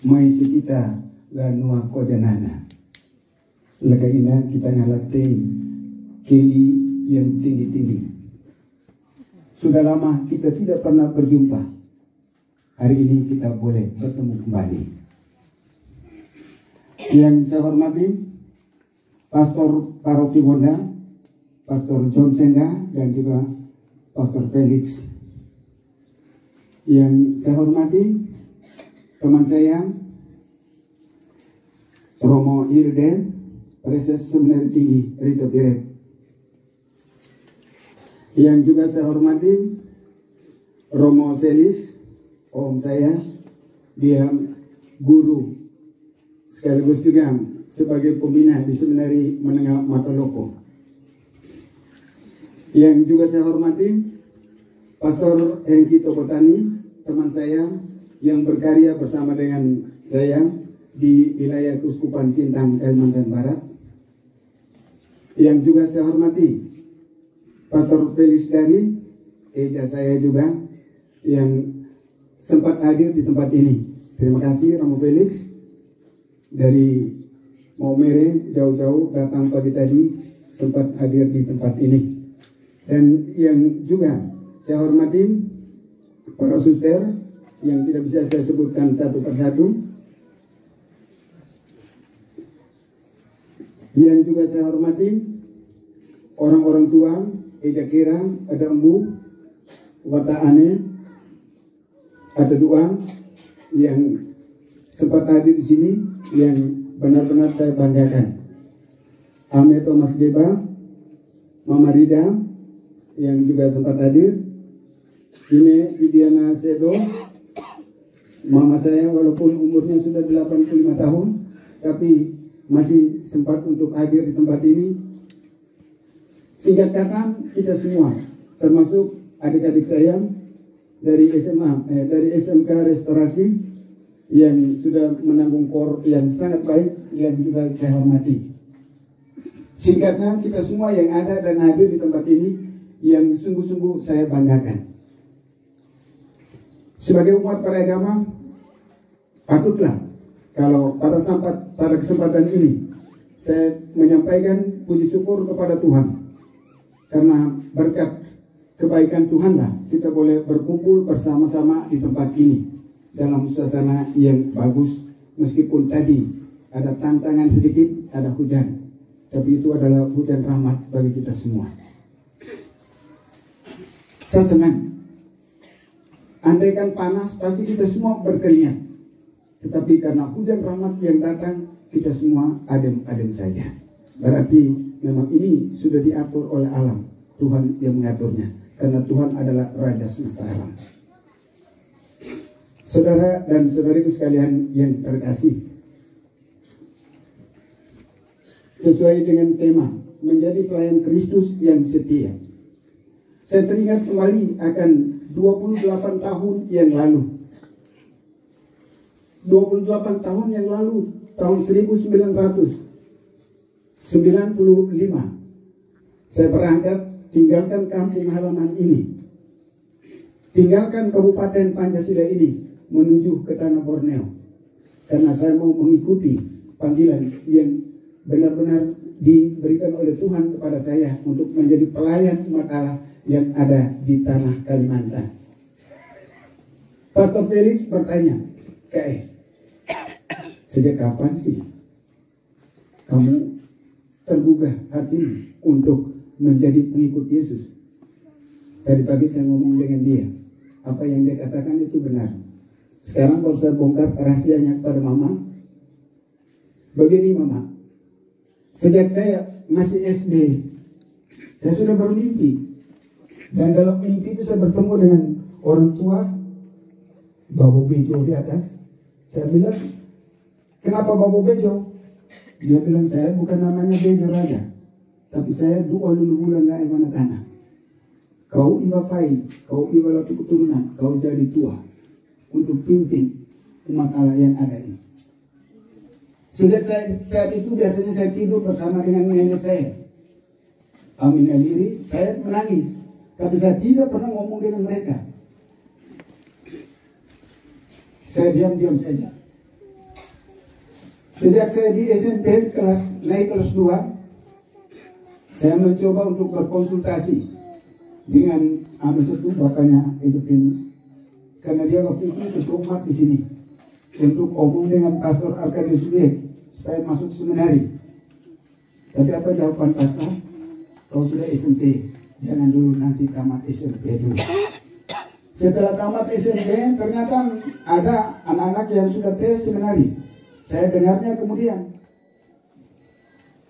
mai kita lanua kojanana. Lega ina kita ngalatei keli yang tinggi-tinggi. Sudah lama kita tidak pernah berjumpa. Hari ini kita boleh bertemu kembali. Yang saya hormati Pastor Paroki Bonda, Pastor John Senda, dan juga Pastor Felix. Yang saya hormati teman saya Romo Irden, Preses Seminari Tinggi Rito Piret. Yang juga saya hormati Romo Selis, om saya, dia guru sekaligus juga sebagai pembina di Seminari Menengah Matoloko. Yang juga saya hormati Pastor Hengki Tokotani, teman saya yang berkarya bersama dengan saya di wilayah Keuskupan Sintang, Kalimantan Barat. Yang juga saya hormati Pastor Felix dari eja saya juga yang sempat hadir di tempat ini. Terima kasih Romo Felix dari Maumere jauh-jauh datang pagi tadi sempat hadir di tempat ini. Dan yang juga saya hormati para suster yang tidak bisa saya sebutkan satu persatu. Yang juga saya hormati orang-orang tua, eja kira, ada embu, wata ane, ada dua yang sempat hadir di sini yang benar-benar saya banggakan. Ame Thomas Deba, Mama Rida yang juga sempat hadir. Ini Widiana Sedo, mama saya walaupun umurnya sudah 85 tahun, tapi masih sempat untuk hadir di tempat ini. Singkat kata, kita semua, termasuk adik-adik saya dari dari SMK Restorasi yang sudah menanggung kor yang sangat baik, yang juga saya hormati. Singkatnya, kita semua yang ada dan hadir di tempat ini yang sungguh-sungguh saya banggakan. Sebagai umat beragama, patutlah kalau pada kesempatan ini saya menyampaikan puji syukur kepada Tuhan. Karena berkat kebaikan Tuhanlah kita boleh berkumpul bersama-sama di tempat ini dalam suasana yang bagus, meskipun tadi ada tantangan sedikit, ada hujan, tapi itu adalah hujan rahmat bagi kita semua. Saya senang. Andaikan panas pasti kita semua berkeringat, tetapi karena hujan rahmat yang datang kita semua adem-adem saja. Berarti memang ini sudah diatur oleh alam, Tuhan yang mengaturnya, karena Tuhan adalah Raja semesta alam. Saudara dan saudariku sekalian yang terkasih, sesuai dengan tema menjadi pelayan Kristus yang setia, saya teringat kembali akan 28 tahun yang lalu. 28 tahun yang lalu, tahun 1995, saya berangkat tinggalkan kampung halaman ini, tinggalkan Kabupaten Pancasila ini, menuju ke tanah Borneo, karena saya mau mengikuti panggilan yang benar-benar diberikan oleh Tuhan kepada saya untuk menjadi pelayan umat Allah yang ada di tanah Kalimantan. Pastor Felix bertanya, sejak kapan sih kamu tergugah hatimu untuk menjadi pengikut Yesus? Tadi pagi saya ngomong dengan dia, apa yang dia katakan itu benar. Sekarang kalau saya bongkar rahasianya kepada mama, begini mama, sejak saya masih SD, saya sudah bermimpi, dan dalam mimpi itu saya bertemu dengan orang tua, Bapak Bejo di atas. Saya bilang, kenapa Bapak Bejo? Dia bilang, saya bukan namanya Bejo Raja, tapi saya dua luluhulan gak emana tanah. Kau iba fai, kau iba latu keturunan, kau jadi tua untuk pimpin umat Allah yang ada ini. Sejak saat itu biasanya saya tidur bersama dengan nenek saya, Amin Aliri. Saya menangis, tapi saya tidak pernah ngomong dengan mereka. Saya diam-diam saja. Sejak saya di SMP naik kelas 2, saya mencoba untuk berkonsultasi dengan itu bapaknya Edwin, karena dia waktu itu ketua umat di sini, untuk omong dengan Pastor Arkadius supaya masuk seminari. Tapi apa jawaban pastor? Kau sudah SMP, jangan dulu, nanti tamat SMP dulu. Setelah tamat SMP, ternyata ada anak-anak yang sudah tes seminari. Saya dengarnya kemudian.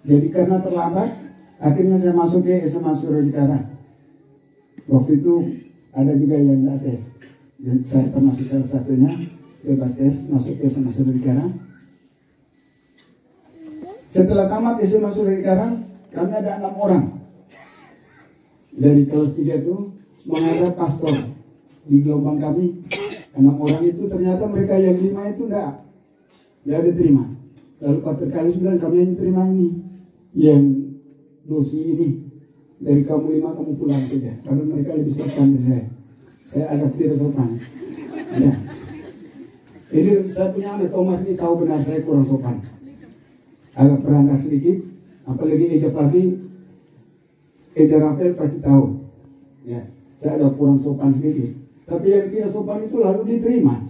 Jadi karena terlambat, akhirnya saya masuk ke SMA Suradikara. Waktu itu ada juga yang tidak tes. Dan saya termasuk salah satunya, bebas tes, masuk ke SMA Suradikara. Setelah tamat SMA Suradikara, kami ada 6 orang. Dari kelas 3 itu menghadap pastor di gelombang kami. 6 orang itu ternyata mereka yang 5 itu tidak diterima. Lalu Pastor Kalius bilang, kami hanya terima ini, yang dosi ini. Dari kamu 5 kamu pulang saja. Karena mereka lebih sopan dari saya. Saya agak tidak sopan. Ya. Ini saya punya anak Thomas ini tahu benar saya kurang sopan. Agak perangkat sedikit. Apalagi Eja Fahri, Eja Rafael pasti tahu. Ya, saya agak kurang sopan sedikit. Tapi yang tidak sopan itu lalu diterima.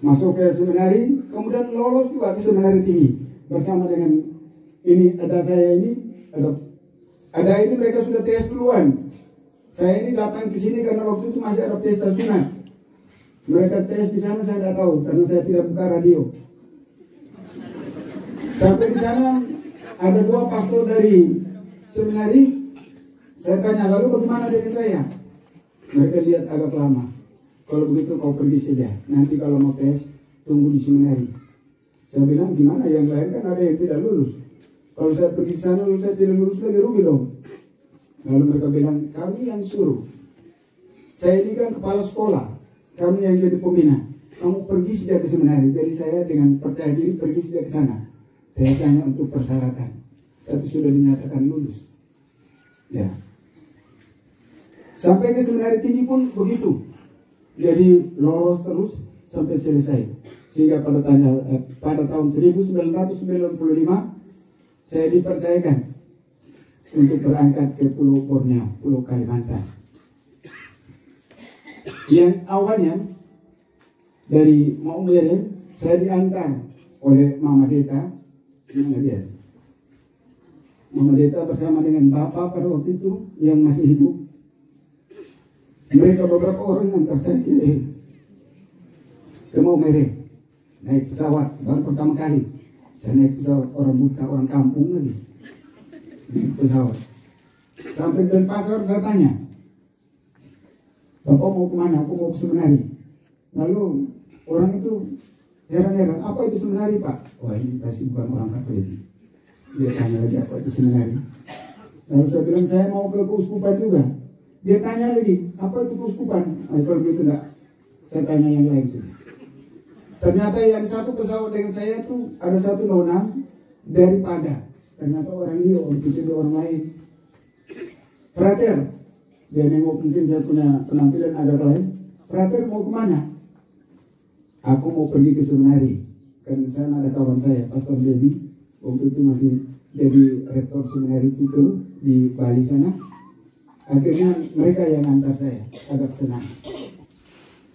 Masuk ke seminari, kemudian lolos juga ke seminari tinggi. Bersama dengan ini, ada saya ini, ada ini mereka sudah tes duluan. Saya ini datang ke sini karena waktu itu masih ada pesta sunat. Mereka tes di sana saya tidak tahu karena saya tidak buka radio. Sampai di sana ada 2 pastor dari seminari. Saya tanya, lalu bagaimana dengan saya? Mereka lihat agak lama. Kalau begitu kau pergi saja. Nanti kalau mau tes, tunggu di seminari. Saya bilang, gimana? Yang lain kan ada yang tidak lulus. Kalau saya pergi ke sana, lalu saya tidak lulus lagi, rugi dong. Lalu mereka bilang, kami yang suruh. Saya ini kan kepala sekolah. Kami yang jadi pembina. Kamu pergi saja ke seminari. Jadi saya dengan percaya diri pergi saja ke sana. Saya tanya untuk persyaratan. Tapi sudah dinyatakan lulus. Ya. Sampai ke seminari tinggi pun begitu. Jadi lolos terus sampai selesai. Sehingga pada tahun 1995 saya dipercayakan untuk berangkat ke Pulau Borneo, Pulau Kalimantan. Yang awalnya dari Maumere saya diantar oleh Mama Deta. Mama Deta bersama dengan Bapak pada waktu itu yang masih hidup. Mereka beberapa orang antar saya ke Maumere, naik pesawat baru pertama kali. Saya naik pesawat, orang buta, orang kampung lagi naik pesawat. Sampai Denpasar saya tanya, Bapak mau kemana? Aku mau ke seminari. Lalu orang itu heran-heran, apa itu seminari Pak? Wah ini pasti bukan orang Katolik. Dia tanya lagi, apa itu seminari? Lalu saya bilang, saya mau ke keuskupan juga. Dia tanya lagi, apa itu keuskupan? Nah, kalau begitu enggak, saya tanya yang lain sih. Ternyata yang satu pesawat dengan saya itu ada satu nona dari Padang. Ternyata orang dia, itu orang lain. Frater, dia nengok mungkin saya punya penampilan ada lain. Frater mau kemana? Aku mau pergi ke seminari. Kan sana ada kawan saya, Pastor Debbie. Waktu itu masih jadi rektor seminari itu di Bali sana. Akhirnya mereka yang antar saya, agak senang.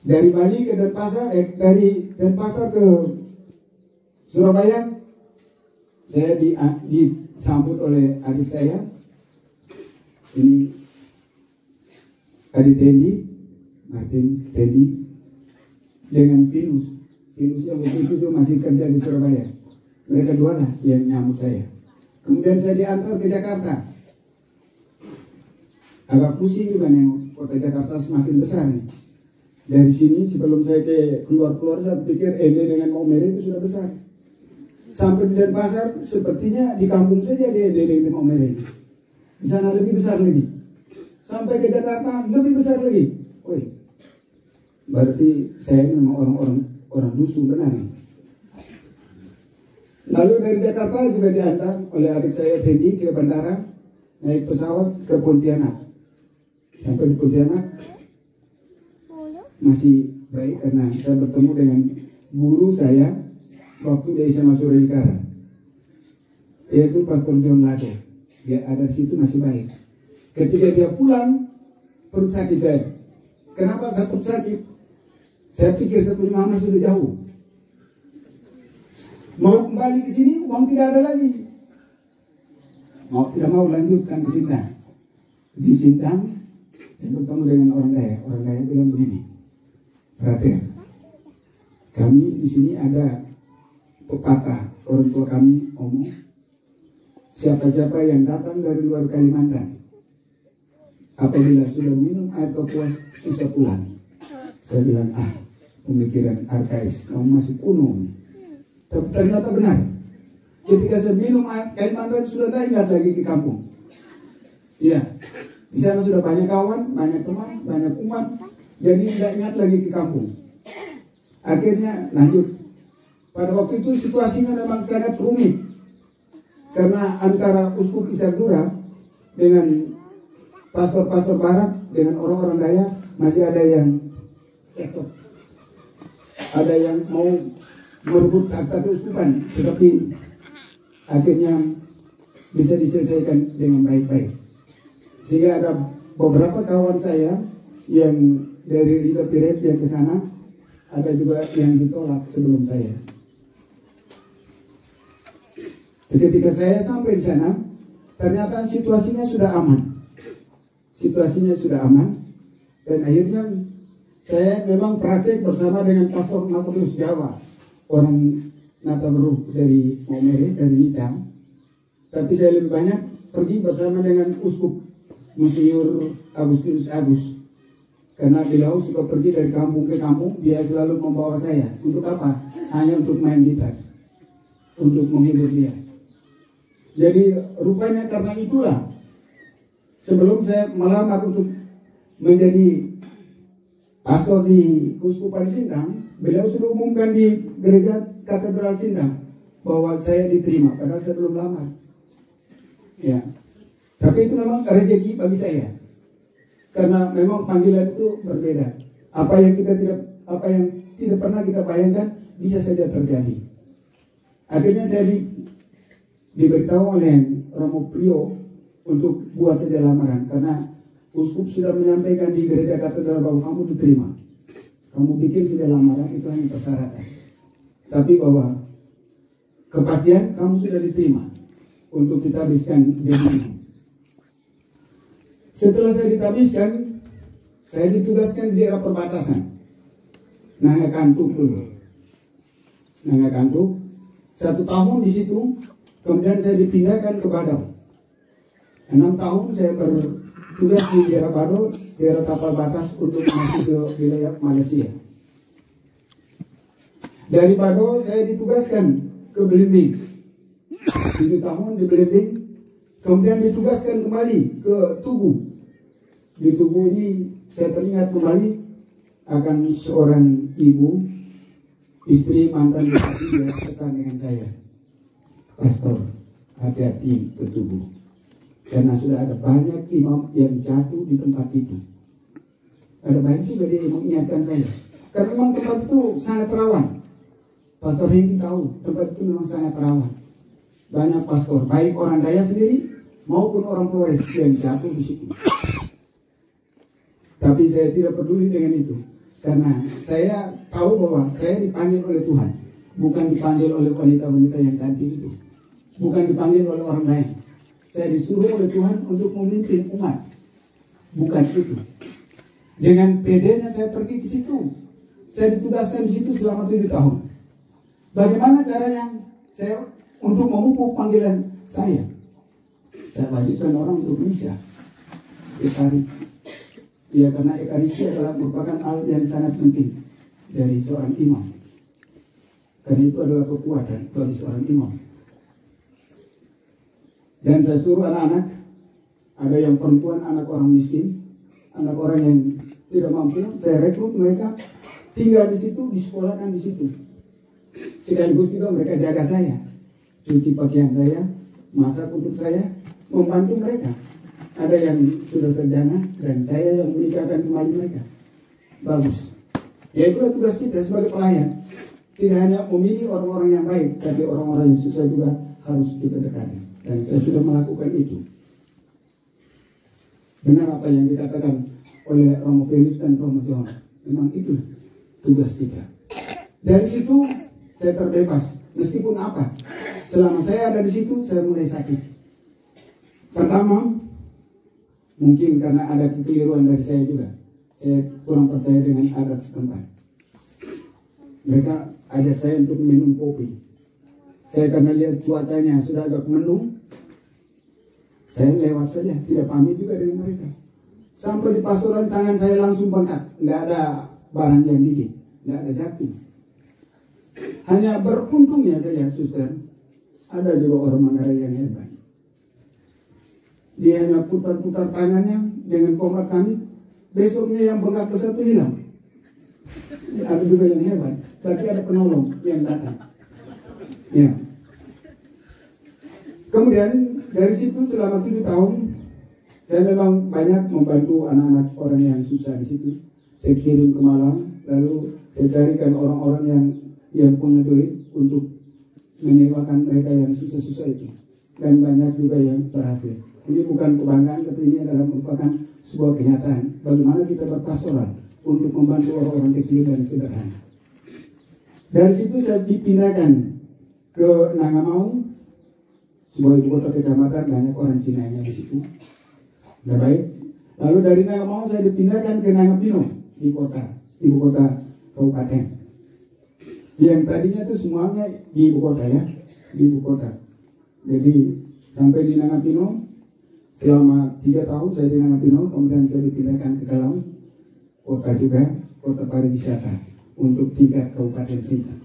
Dari Bali ke Denpasar, dari Denpasar ke Surabaya, saya disambut oleh adik saya. Ini adik Tendi, Martin Tendi, dengan Venus. Venus yang waktu itu masih kerja di Surabaya. Mereka dua lah yang nyambut saya. Kemudian saya diantar ke Jakarta. Agak pusing juga nengok kota Jakarta semakin besar nih. Dari sini sebelum saya keluar saya pikir Ende dengan Maumere itu sudah besar. Sampai di Denpasar sepertinya di kampung saja dia Ende dengan Maumere. Di sana lebih besar lagi. Sampai ke Jakarta lebih besar lagi. Woi, berarti saya memang orang dusun benar nih. Lalu dari Jakarta juga diantar oleh adik saya Tendi ke bandara, naik pesawat ke Pontianak. Sampai di Pontianak masih baik karena saya bertemu dengan guru saya waktu dia SMA Surikara, yaitu Pastor John Lado. Dia ada di situ masih baik. Ketika dia pulang, perut sakit saya. Kenapa saya perut sakit? Saya pikir saya punya mama sudah jauh. Mau kembali ke sini, uang tidak ada lagi. Tidak mau lanjutkan ke Sintang. Di Sintang, saya bertemu dengan orang Dayak. Orang Dayak bilang begini, Frater, kami di sini ada pepatah orang tua kami omong, siapa-siapa yang datang dari luar Kalimantan, apabila sudah minum air kapuas susah pulang. Saya bilang, pemikiran arkais, kamu masih kuno. Tapi ternyata benar. Ketika saya minum air Kalimantan sudah tidak ingat lagi ke kampung. Iya, di sana sudah banyak kawan, banyak teman, banyak umat, jadi tidak ingat lagi ke kampung. Akhirnya lanjut. Pada waktu itu situasinya memang sangat rumit, karena antara Uskup Isardura dengan pastor-pastor Barat dengan orang-orang Dayak masih ada yang cekcok, ada yang mau merebut takhta keuskupan, tetapi akhirnya bisa diselesaikan dengan baik-baik. Sehingga ada beberapa kawan saya yang dari Ridho Piret yang ke sana, ada juga yang ditolak sebelum saya. Ketika saya sampai di sana, ternyata situasinya sudah aman. Situasinya sudah aman, dan akhirnya saya memang praktek bersama dengan Pastor Nakudus Jawa, orang Nataberu dari Maumere, dari Nitang. Tapi saya lebih banyak pergi bersama dengan Uskup Monsinyur Agustinus Agus, karena beliau suka pergi dari kampung ke kampung. Dia selalu membawa saya. Untuk apa? Hanya untuk main gitar, untuk menghibur dia. Jadi rupanya karena itulah, sebelum saya melamar untuk menjadi pastor di Keuskupan Sintang, beliau sudah umumkan di gereja Katedral Sintang bahwa saya diterima, padahal saya belum lamar. Ya, tapi itu memang rezeki bagi saya, karena memang panggilan itu berbeda. Apa yang tidak pernah kita bayangkan bisa saja terjadi. Akhirnya saya diberitahu oleh Romo Prio untuk buat saja lamaran, karena Uskup sudah menyampaikan di gereja katedral bahwa kamu diterima. Kamu bikin saja lamaran, itu hanya persyaratan. Tapi bahwa kepastian kamu sudah diterima untuk ditabiskan jadi ibu. Setelah saya ditabiskan, saya ditugaskan di daerah perbatasan Nanga Kantuk dulu. Nanga Kantuk 1 tahun di situ, kemudian saya dipindahkan ke Badau. 6 tahun saya bertugas di daerah Badau, daerah tapal batas untuk masuk ke wilayah Malaysia. Dari Badau saya ditugaskan ke Belimbing. 7 tahun di Belimbing, kemudian ditugaskan kembali ke Tugu. Di Tugu ini saya teringat kembali akan seorang ibu, istri mantan bupati, yang pesan dengan saya, Pastor, hati-hati ke Tugu, karena sudah ada banyak imam yang jatuh di tempat itu. Ada banyak juga dia yang mengingatkan saya, karena memang tempat itu sangat rawan. Pastor Hengki tahu tempat itu memang sangat rawan. Banyak pastor, baik orang Dayak sendiri maupun orang Flores yang jatuh di situ. Tapi saya tidak peduli dengan itu, karena saya tahu bahwa saya dipanggil oleh Tuhan, bukan dipanggil oleh wanita-wanita yang cantik itu, bukan dipanggil oleh orang lain. Saya disuruh oleh Tuhan untuk memimpin umat, bukan itu. Dengan pedenya saya pergi ke situ, saya ditugaskan di situ selama 7 tahun. Bagaimana caranya saya untuk memupuk panggilan saya? Saya wajibkan orang untuk misa setiap hari. Ya, karena Ekaristi adalah merupakan hal yang sangat penting dari seorang imam. Karena itu adalah kekuatan bagi seorang imam. Dan saya suruh anak-anak, ada yang perempuan, anak orang miskin, anak orang yang tidak mampu, saya rekrut mereka tinggal di situ, disekolahkan di situ. Sekaligus juga mereka jaga saya, cuci pakaian saya, masak untuk saya, membantu mereka. Ada yang sudah sarjana dan saya yang menikahkan kembali mereka. Bagus. Ya itulah tugas kita sebagai pelayan. tidak hanya memilih orang-orang yang baik, tapi orang-orang yang susah juga harus kita dekati. Dan saya sudah melakukan itu. Benar apa yang dikatakan oleh Romo Felix dan Romo John. Memang itu tugas kita. Dari situ saya terbebas. Meskipun apa? Selama saya ada di situ, saya mulai sakit. Pertama, mungkin karena ada kekeliruan dari saya juga. Saya kurang percaya dengan adat setempat. Mereka ajak saya untuk minum kopi. Saya karena lihat cuacanya sudah agak mendung, saya lewat saja, tidak pamit juga dengan mereka. Sampai di pastoran tangan saya langsung bengkak. Tidak ada barang yang gigit, tidak ada jatuh. Hanya beruntungnya saja, suster, ada juga orang Manggarai yang hebat. Dia hanya putar-putar tangannya dengan komar kami. Besoknya yang bengkak ke satu hilang. Ada juga yang hebat. Berarti ada penolong yang datang. Ya. Kemudian dari situ selama 7 tahun saya memang banyak membantu anak-anak orang yang susah di situ. Saya kirim ke Malang, lalu saya carikan orang-orang yang punya duit untuk menyewakan mereka yang susah-susah itu. Dan banyak juga yang berhasil. Ini bukan kebanggaan, tapi ini adalah merupakan sebuah kenyataan. Bagaimana kita berpastoral untuk membantu orang-orang kecil dan sederhana. Dari situ saya dipindahkan ke Nangamau, sebuah ibu kota kecamatan, banyak orang Sinainya di situ. Nah, baik. Lalu dari Nangamau saya dipindahkan ke Nangapino di kota, ibu kota kabupaten. Yang tadinya itu semuanya di ibu kota ya, di ibu kota. Jadi sampai di Nangapino selama 3 tahun saya di Nangapino, kemudian saya dipindahkan ke dalam kota juga, kota pariwisata untuk tingkat kabupaten Sintang.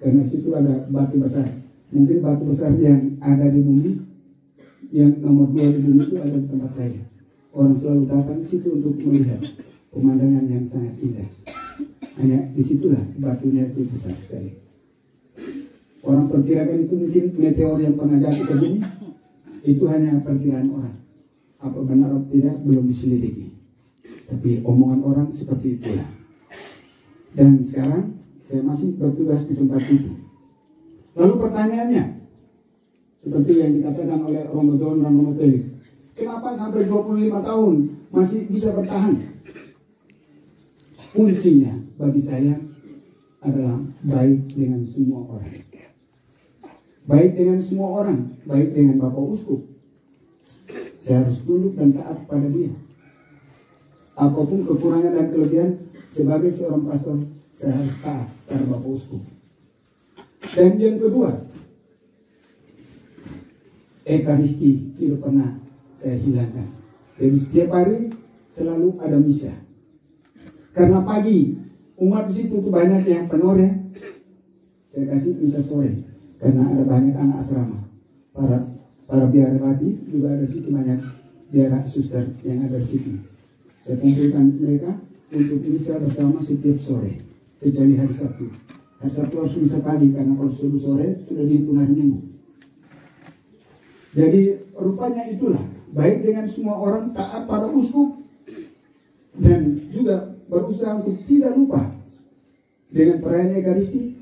Karena situ ada batu besar. Mungkin batu besar yang ada di bumi, yang nomor 2 di bumi itu ada di tempat saya. Orang selalu datang ke situ untuk melihat pemandangan yang sangat indah. Hanya disitulah batunya itu besar sekali. Orang perkirakan itu mungkin meteor yang pernah jatuh ke bumi. Itu hanya perkiraan orang. Apa benar atau tidak belum diselidiki. Tapi omongan orang seperti itulah. Dan sekarang saya masih bertugas di tempat itu. Lalu pertanyaannya, seperti yang dikatakan oleh Romo John dan Romo Felix, kenapa sampai 25 tahun masih bisa bertahan? Kuncinya bagi saya adalah baik dengan semua orang. Baik dengan semua orang, baik dengan Bapak Uskup. Saya harus tunduk dan taat pada dia. Apapun kekurangan dan kelebihan, sebagai seorang pastor, saya harus taat pada Bapak Uskup. Dan yang kedua, Ekaristi tidak pernah saya hilangkan. Jadi setiap hari selalu ada misa. Karena pagi umat di situ tuh banyak yang penore, saya kasih misa sore. Karena ada banyak anak asrama, para biarawati juga ada di situ, banyak biara suster yang ada di situ. Saya kumpulkan mereka untuk misa bersama setiap sore, kecuali hari Sabtu. Hari Sabtu harus misa pagi karena kalau subuh sore sudah dihitung hari Minggu. Jadi rupanya itulah, baik dengan semua orang, taat pada uskup, dan juga berusaha untuk tidak lupa dengan perayaan Ekaristi,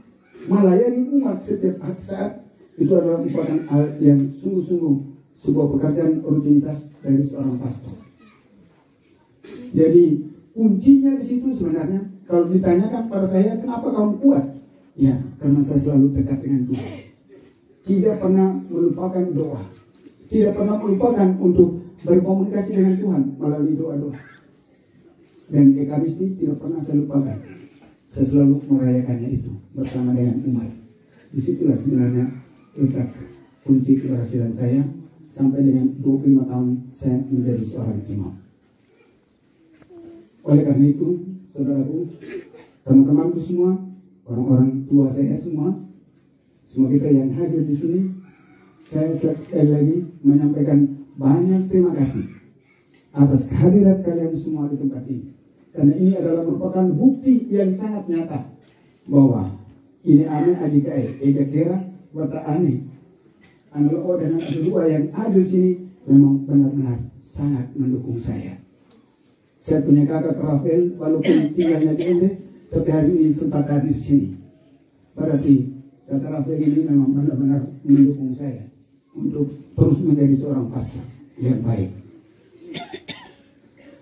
melayani umat setiap saat. Itu adalah merupakan hal yang sungguh-sungguh sebuah pekerjaan rutinitas dari seorang pastor. Jadi kuncinya di situ sebenarnya, kalau ditanyakan pada saya kenapa kamu kuat, ya karena saya selalu dekat dengan Tuhan. Tidak pernah melupakan doa, tidak pernah melupakan untuk berkomunikasi dengan Tuhan melalui doa-doa. Dan Ekaristi tidak pernah saya lupakan. Saya selalu merayakannya itu bersama dengan umat. Disitulah sebenarnya letak kunci keberhasilan saya sampai dengan 25 tahun saya menjadi seorang imam. Oleh karena itu, saudaraku, teman-temanku semua, orang-orang tua saya semua kita yang hadir di sini, saya sekali lagi menyampaikan banyak terima kasih atas kehadiran kalian semua di tempat ini. Karena ini adalah merupakan bukti yang sangat nyata bahwa ini ane adikae ega kira wata ane analo dan kedua yang ada di sini memang benar-benar sangat mendukung saya. Saya punya kakak Rafael, walaupun tinggalnya di Ende, tapi hari ini sempat hadir di sini. Berarti kata Rafael ini memang benar-benar mendukung saya untuk terus menjadi seorang pastor yang baik.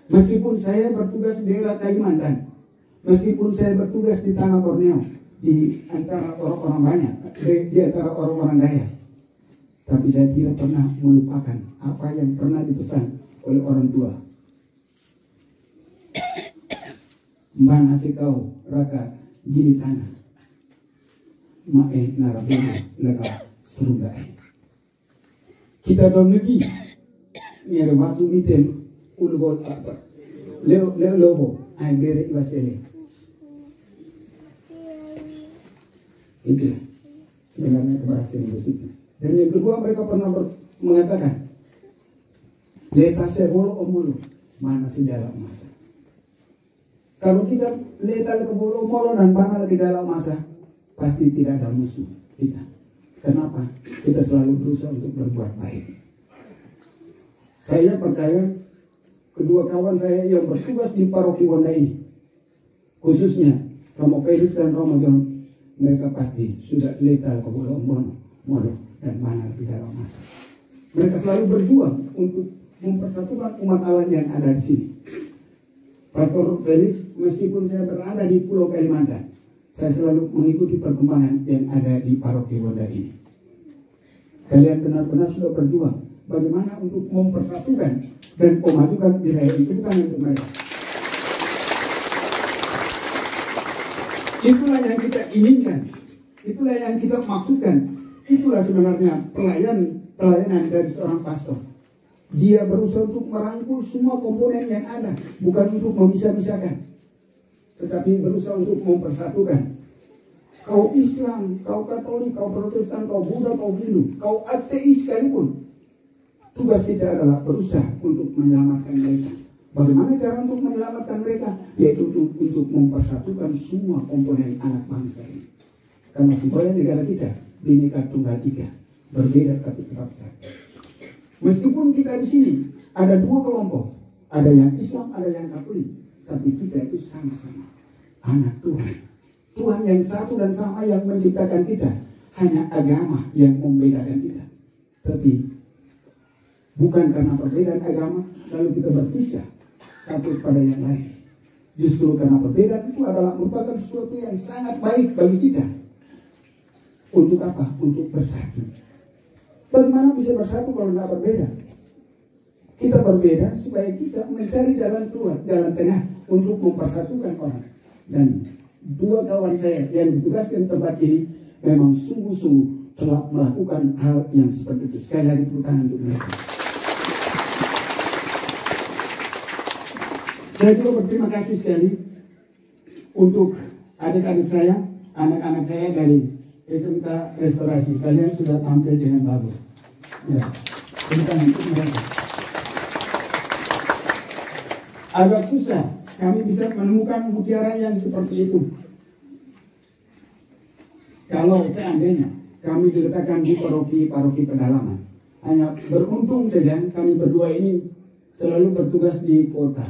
Meskipun saya bertugas di daerah Kalimantan, meskipun saya bertugas di Tanah Borneo, di antara orang-orang banyak, di antara orang-orang Dayak, tapi saya tidak pernah melupakan apa yang pernah dipesan oleh orang tua. Mana si kau raka gini tanah, mae narabena lega serugai. Kita dalam negeri, ini ada waktu miten ulugol apa, leo lobo, ay bere iwasele. Itu sebenarnya keberhasilan bersyukur. Dan yang kedua mereka pernah mengatakan, leta sebolo omolo, mana sejarah masa. Kalau kita leta ke bolo omolo dan mana ke dalam masa, pasti tidak ada musuh kita. Kenapa? Kita selalu berusaha untuk berbuat baik. Saya percaya kedua kawan saya yang bertugas di paroki Wonda ini, khususnya Romo Felix dan Romo John, mereka pasti sudah letal ke bolo omolo dan mana ke dalam masa. Mereka selalu berjuang untuk mempersatukan umat Allah yang ada di sini. Pastor Felix, meskipun saya berada di Pulau Kalimantan, saya selalu mengikuti perkembangan yang ada di paroki Wonda ini. Kalian benar-benar sudah berjuang bagaimana untuk mempersatukan dan memajukan wilayah itu, bukan untuk mereka. Itulah yang kita inginkan, itulah yang kita maksudkan, itulah sebenarnya pelayanan dari seorang pastor. Dia berusaha untuk merangkul semua komponen yang ada, bukan untuk memisah-misahkan, tetapi berusaha untuk mempersatukan. Kau Islam, kau Katolik, kau Protestan, kau Buddha, kau Hindu, kau ateis sekalipun, tugas kita adalah berusaha untuk menyelamatkan mereka. Bagaimana cara untuk menyelamatkan mereka? Yaitu untuk mempersatukan semua komponen anak bangsa ini. Karena semuanya negara kita Bhinneka Tunggal Ika, berbeda tapi tetap satu. Meskipun kita di sini ada dua kelompok, ada yang Islam, ada yang Katolik, tapi kita itu sama-sama anak Tuhan. Tuhan yang satu dan sama yang menciptakan kita. Hanya agama yang membedakan kita. Tapi bukan karena perbedaan agama lalu kita berpisah satu pada yang lain. Justru karena perbedaan itu adalah merupakan sesuatu yang sangat baik bagi kita. Untuk apa? Untuk bersatu. Bagaimana bisa bersatu kalau tidak berbeda? Kita berbeda supaya kita mencari jalan keluar, jalan tengah untuk mempersatukan orang. Dan dua kawan saya yang ditugaskan tempat ini memang sungguh-sungguh telah melakukan hal yang seperti itu. Sekali lagi tepuk tangan untuk mereka. Saya juga berterima kasih sekali untuk adik-adik saya, anak-anak saya dari SMK Restorasi. Kalian sudah tampil dengan bagus. Ya, tepuk untuk mereka. Agak susah kami bisa menemukan mutiara yang seperti itu. Kalau seandainya kami diletakkan di paroki pedalaman, hanya beruntung saja kami berdua ini selalu bertugas di kota.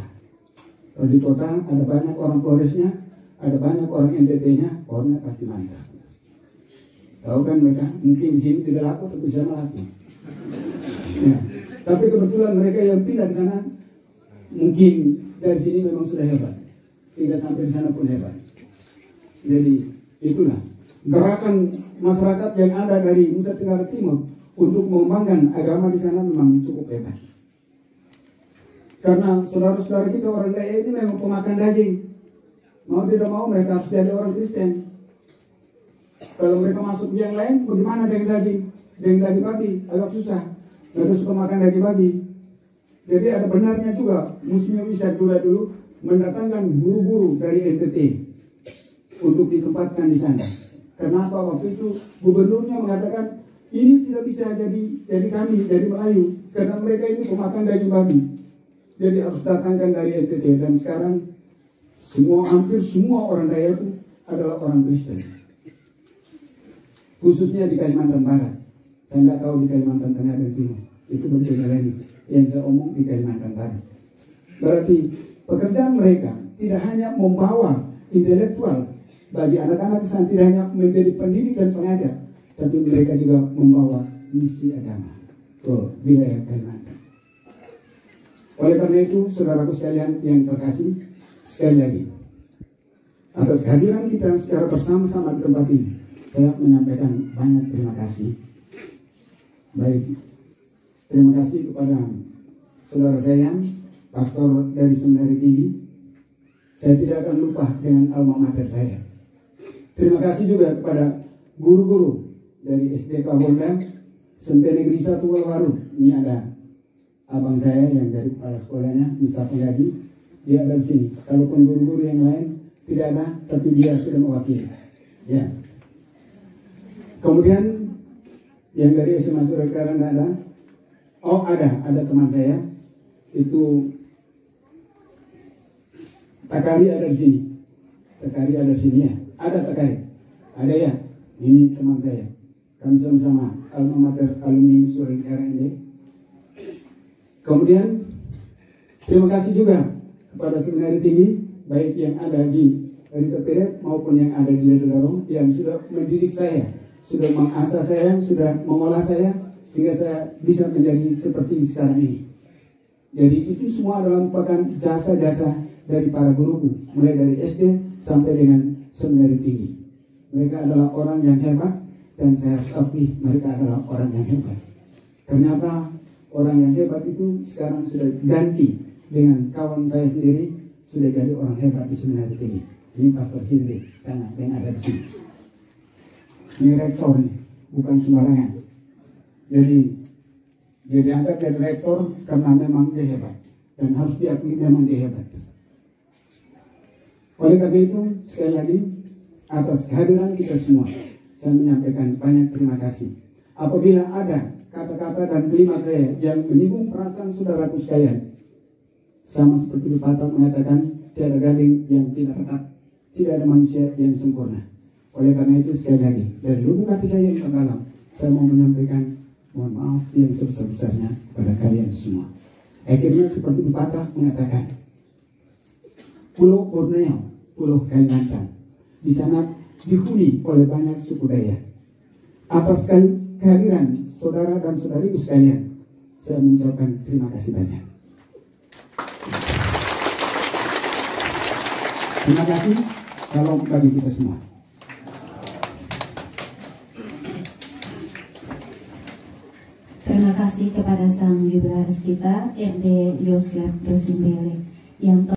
Kalau di kota ada banyak orang Floresnya, ada banyak orang NTT-nya, orangnya pasti mantap. Tahu kan mereka? Mungkin di sini tidak laku, tapi di sana laku. Ya. Tapi kebetulan mereka yang pindah di sana, mungkin dari sini memang sudah hebat, sehingga sampai di sana pun hebat. Jadi itulah gerakan masyarakat yang ada dari Nusa Tenggara Timur untuk mengembangkan agama di sana memang cukup hebat. Karena saudara-saudara kita orang Dayak ini memang pemakan daging. Mau tidak mau mereka harus jadi orang Kristen. Kalau mereka masuk yang lain, bagaimana dengan daging? Dengan daging babi, agak susah. Mereka suka makan daging babi. Jadi ada benarnya juga, Muslim bisa dulu mendatangkan guru-guru dari NTT untuk ditempatkan di sana. Kenapa waktu itu gubernurnya mengatakan ini tidak bisa jadi kami, jadi Melayu, karena mereka ini pemakan daging babi. Jadi harus datangkan dari NTT. Dan sekarang hampir semua orang Dayak itu adalah orang Kristen. Khususnya di Kalimantan Barat. Saya tidak tahu di Kalimantan Tengah dan Timur. Itu berbeda lagi. Yang saya omong di Kalimantan Barat. Berarti pekerjaan mereka tidak hanya membawa intelektual bagi anak-anak Kristen tidak hanya menjadi pendidik dan pengajar, tapi mereka juga membawa misi agama ke wilayah Kalimantan. Oleh karena itu, saudaraku sekalian yang terkasih, sekali lagi, atas kehadiran kita secara bersama-sama di tempat ini, saya menyampaikan banyak terima kasih. Baik, terima kasih kepada saudara saya, pastor dari Seminari Tinggi. Saya tidak akan lupa dengan alma mater saya. Terima kasih juga kepada guru-guru dari SDK Honda, SMP Negeri 1 Walwaru. Ini ada abang saya yang dari kepala sekolahnya, Mustafa Gadi. Dia ada di sini. Kalaupun guru-guru yang lain tidak ada, tapi dia sudah mewakili. Ya. Kemudian yang dari SMA Surakarta tidak ada. Oh ada teman saya. Itu Takari ada di sini. Takari ada di sini ya. Ada Takari. Ada ya. Ini teman saya. Kami sama-sama alma mater alumni Surakarta ini. Kemudian terima kasih juga kepada Seminari Tinggi, baik yang ada di Rita Peret maupun yang ada di Ledorong, yang sudah mendidik saya, sudah mengasah saya, sudah mengolah saya, sehingga saya bisa menjadi seperti sekarang ini. Jadi itu semua adalah merupakan jasa-jasa dari para guruku, mulai dari SD sampai dengan Seminari Tinggi. Mereka adalah orang yang hebat, dan saya harus akui mereka adalah orang yang hebat. Ternyata orang yang hebat itu sekarang sudah ganti dengan kawan saya sendiri, sudah jadi orang hebat di Seminari Tinggi. Ini Pastor Hilde yang ada di sini. Ini rektor nih, bukan sembarangan. Jadi dia diangkat jadi rektor karena memang dia hebat, dan harus diakui memang dia hebat. Oleh karena itu, sekali lagi atas kehadiran kita semua, saya menyampaikan banyak terima kasih. Apabila ada kata-kata dan kalimat saya yang menyinggung perasaan saudaraku sekalian, sama seperti pepatah mengatakan, tiada gading yang tidak retak, tidak ada manusia yang sempurna. Oleh karena itu, sekali lagi, dari lubuk hati saya yang terdalam, saya mau menyampaikan mohon maaf yang sebesar-besarnya kepada kalian semua. Akhirnya seperti pepatah mengatakan, Pulau Borneo, Pulau Kalimantan, di sana dihuni oleh banyak suku Dayak. Atas kehadiran saudara dan saudariku sekalian, saya mengucapkan terima kasih banyak. Terima kasih. Salam bagi kita semua. Terima kasih kepada sang jubilaris kita, RD Yosef Bersimbele, yang